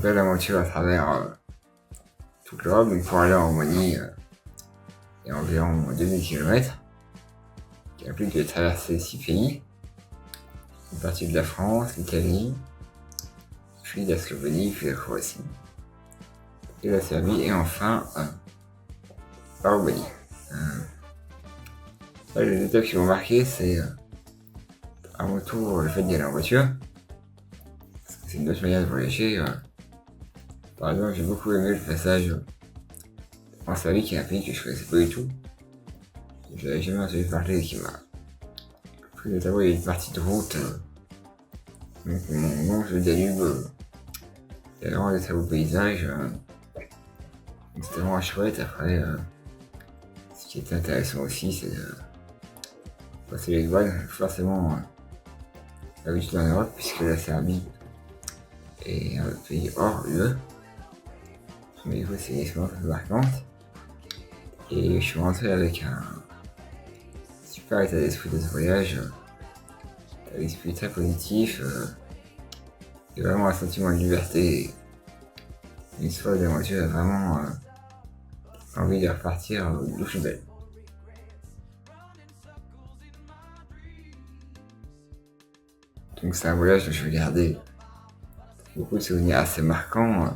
belle aventure à travers toute l'Europe. Donc pour aller en Roumanie, il y a environ 2000 km, qui implique de traverser 6 pays, une partie de la France, l'Italie, puis la Slovénie, puis la Croatie, et la Serbie, et enfin la Roumanie. Là, les étapes qui m'ont marqué, c'est avant tout le fait d'y aller en voiture, parce que c'est une autre manière de voyager. Par exemple, j'ai beaucoup aimé le passage en Serbie, qui est un pays que je connaissais pas du tout. Je n'avais jamais entendu parler, qui m'a pris notamment. Il y a une partie de route, donc on longe le Danube, il y a vraiment des très beaux paysages, donc c'était vraiment chouette. Après, ce qui est intéressant aussi, c'est de passer les douanes, forcément l'habitude en Europe, puisque la Serbie est un pays hors UE. Mais du coup, c'est une expérience un peu marquante. Et je suis rentré avec un super état d'esprit de ce voyage, un esprit très positif, et vraiment un sentiment de liberté. Une soirée d'aventure a vraiment envie de repartir d'où je suis belle. Donc c'est un voyage que je vais garder beaucoup de souvenirs assez marquants.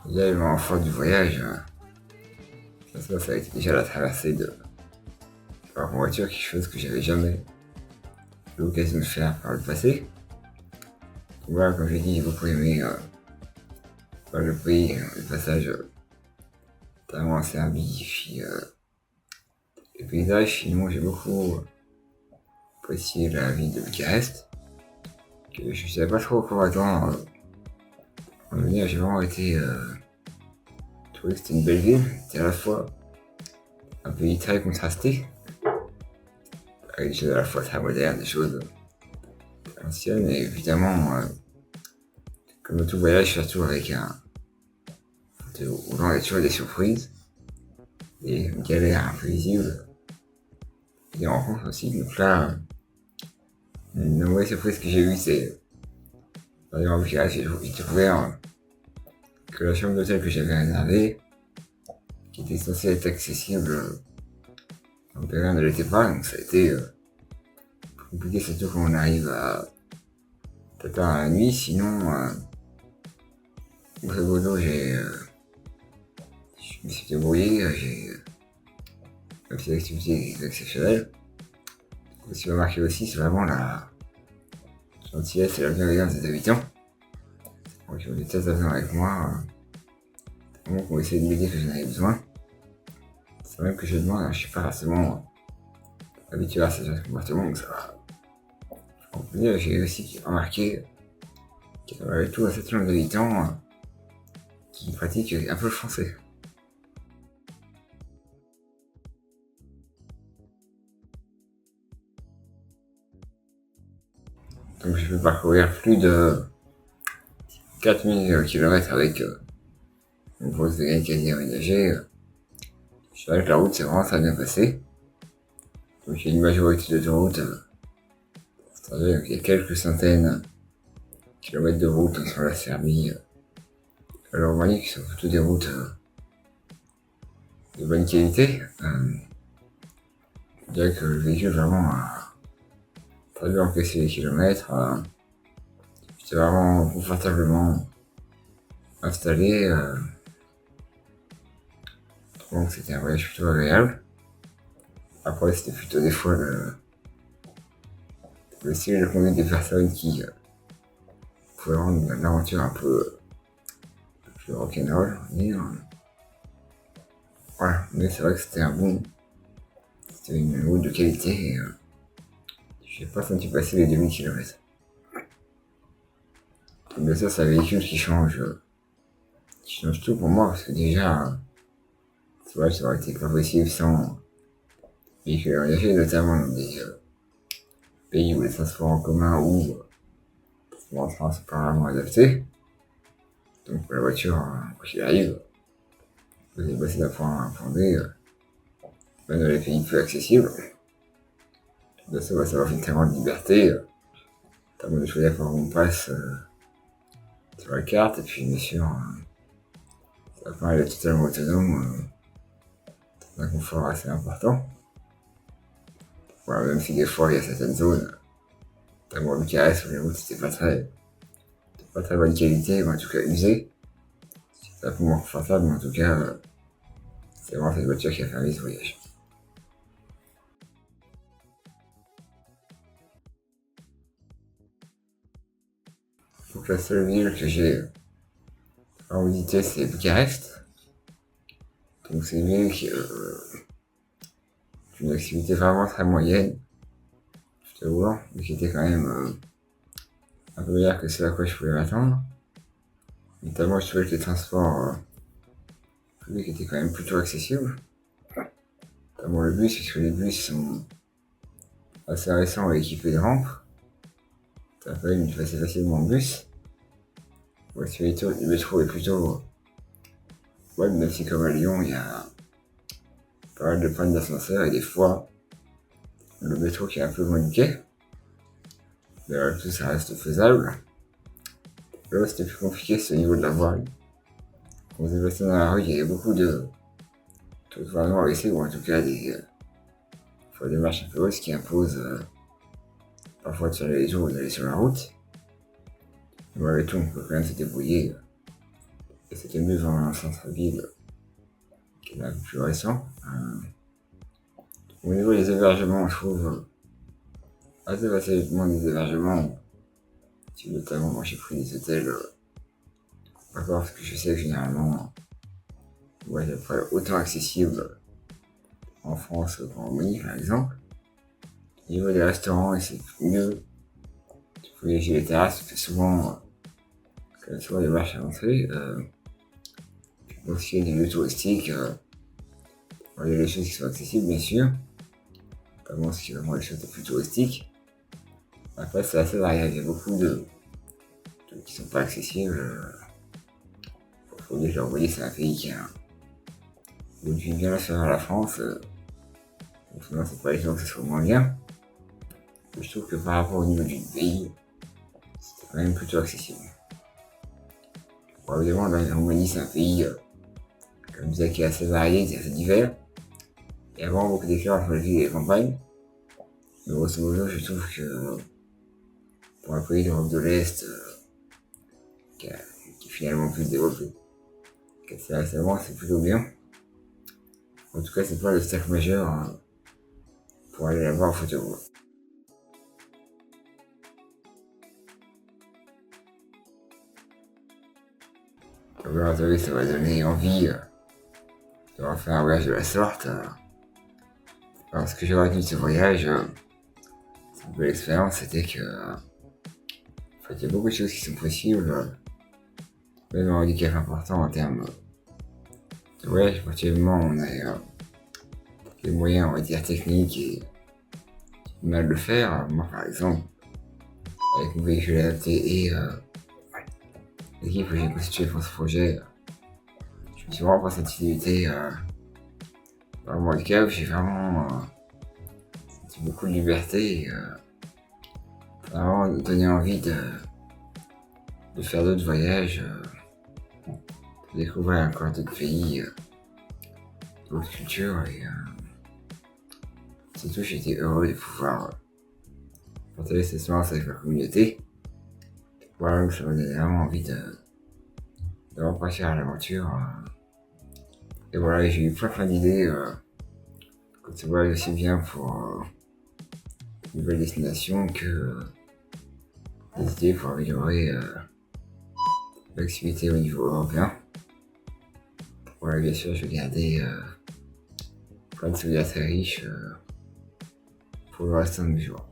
Déjà, le moment fort du voyage, ça a été déjà la traversée en voiture, quelque chose que j'avais jamais eu l'occasion de faire par le passé. Donc voilà, comme je l'ai dit, j'ai beaucoup aimé le pays, le passage notamment en Serbie, puis les paysages. Finalement, j'ai beaucoup apprécié la ville de Bucarest, que je ne savais pas trop comment attendre. En venir, j'ai vraiment été trouvé que c'était une belle ville. C'était à la fois un pays très contrasté, avec des choses à la fois très modernes, des choses anciennes, et évidemment, comme tout voyage, surtout avec où l'on a toujours des surprises, et une galère imprévisible, et des rencontres aussi. Donc là, une mauvaise surprise que j'ai eue, c'est par exemple, j'ai découvert que la chambre d'hôtel que j'avais réservée, qui était censée être accessible en période, ne l'était pas, donc ça a été compliqué, surtout quand on arrive à peut-être à la nuit. Sinon, grosso modo, je me suis débrouillé, j'ai fait des activités exceptionnelles. Ce qui m'a marqué aussi, c'est vraiment la gentillesse et la bienveillance des habitants. Donc, ils ont été très avenants avec moi, vraiment qu'on essayé de m'aider que j'en avais besoin. C'est même que je demande, je suis pas forcément habitué à ce genre de comportement, donc ça va. En plus, j'ai aussi remarqué qu'il y avait malgré tout un certain nombre d'habitants qui pratiquent un peu le français. Donc je vais parcourir plus de 4000 km avec une grosse veille quasi aménagée. Je dirais que la route c'est vraiment très bien passé. Donc il y a une majorité d'autoroutes. Il y a quelques centaines de kilomètres de route entre la Serbie et la Roumanie qui sont plutôt des routes de bonne qualité. Je dirais que le véhicule vraiment a très bien encaissé les kilomètres. J'étais vraiment confortablement installé. Donc c'était un voyage plutôt agréable. Après c'était plutôt des fois le style de conduite des personnes qui pouvaient rendre l'aventure un peu plus rock'n'roll, on va dire. Voilà, mais c'est vrai que c'était c'était une route de qualité et j'ai pas senti passer les 2000 km. Donc bien sûr c'est un véhicule qui change tout pour moi, parce que déjà, c'est vrai que ça aurait été pas possible sans véhicule engagé, notamment dans des pays où les transports en commun ou les transports sont pas vraiment adaptés. Donc pour la voiture, quoi qu'il arrive, vous allez passer d'un point A à un point B, même dans les pays peu accessibles. Bien sûr, ça offre une tellement de liberté, notamment de choisir comment on passe sur la carte, et puis bien sûr, ça permet d'être totalement autonome, un confort assez important. Voilà, même si des fois il y a certaines zones, notamment Bucarest, sur les routes, c'était pas très bonne qualité, ou en tout cas usé. C'est un peu moins confortable, mais en tout cas, c'est vraiment cette voiture qui a permis ce voyage. Donc la seule ville que j'ai à visiter, c'est Bucarest. Donc c'est une ville qui une activité vraiment très moyenne, je t'avoue, mais qui était quand même un peu meilleure que ce à quoi je pouvais m'attendre. Notamment, je trouvais que les transports publics étaient quand même plutôt accessibles. Notamment le bus, puisque les bus sont assez récents et équipés de rampes. Ça permet de passer facilement en bus. Ouais, sur les tours, le métro est plutôt bonne, même si comme à Lyon, il y a pas mal de pannes d'ascenseur et des fois, le métro qui est un peu loin du quai. Mais tout ça reste faisable. Là, c'était plus compliqué, c'est au niveau de la voile. Quand vous êtes dans la rue, il y avait beaucoup de trottoirs noirs ici, ou en tout cas des marches un peu hautes qui imposent parfois de changer les eaux ou d'aller sur la route. Mais malgré tout, on peut quand même se débrouiller. Et c'était mieux dans un centre-ville qui est un peu plus récent. Au niveau des hébergements, je trouve assez facilement des hébergements. Notamment, moi j'ai pris des hôtels, parce que je sais que généralement, ouais, c'est pas autant accessible en France qu'en Roumanie par exemple. Au niveau des restaurants, c'est mieux. Tu peux voyager les terrasses, tu fais souvent des marches à l'entrée. Pour ce qui est des lieux touristiques, il y a des choses qui sont accessibles bien sûr, notamment ce qui est vraiment les choses les plus touristiques. Après c'est assez variable, il y a beaucoup de trucs qui sont pas accessibles. Faut dire que la Roumanie c'est un pays qui a une vie bien inférieure à la France, donc sinon c'est pas évident que ce soit moins bien. Mais je trouve que par rapport au niveau du pays, c'est quand même plutôt accessible. Bon, évidemment, la Roumanie c'est un pays, comme je disais, qui est assez varié, qui est assez divers. Il y a vraiment beaucoup d'écart entre les villes et les campagnes. Mais grosso modo, je trouve que pour un pays d'Europe de l'Est, qui est finalement plus développé qu'assez récemment, c'est plutôt bien. En tout cas, c'est pas le stack majeur pour aller là-bas en photo. Alors, ça va donner envie de refaire un voyage de la sorte. Alors, ce que j'ai retenu de ce voyage, c'est une belle expérience, c'était que en fait, il y a beaucoup de choses qui sont possibles, même un handicap important en termes de voyage. Actuellement, on a les moyens, on va dire, techniques et mal de le faire. Moi, par exemple, avec mon véhicule adapté et l'équipe que j'ai constituée pour ce projet, je me suis vraiment pas senti limité par mon handicap. J'ai vraiment senti beaucoup de liberté et vraiment donné envie de faire d'autres voyages, de découvrir encore d'autres pays, d'autres cultures et surtout j'étais heureux de pouvoir partager cette expérience avec la communauté. Voilà, ça m'a donné vraiment envie de repartir à l'aventure. Et voilà, j'ai eu plein d'idées quand ça va aussi bien pour une nouvelle destination que des idées pour améliorer l'activité au niveau européen. Voilà, bien sûr, je vais garder plein de souvenirs très riches pour le restant de mes jours.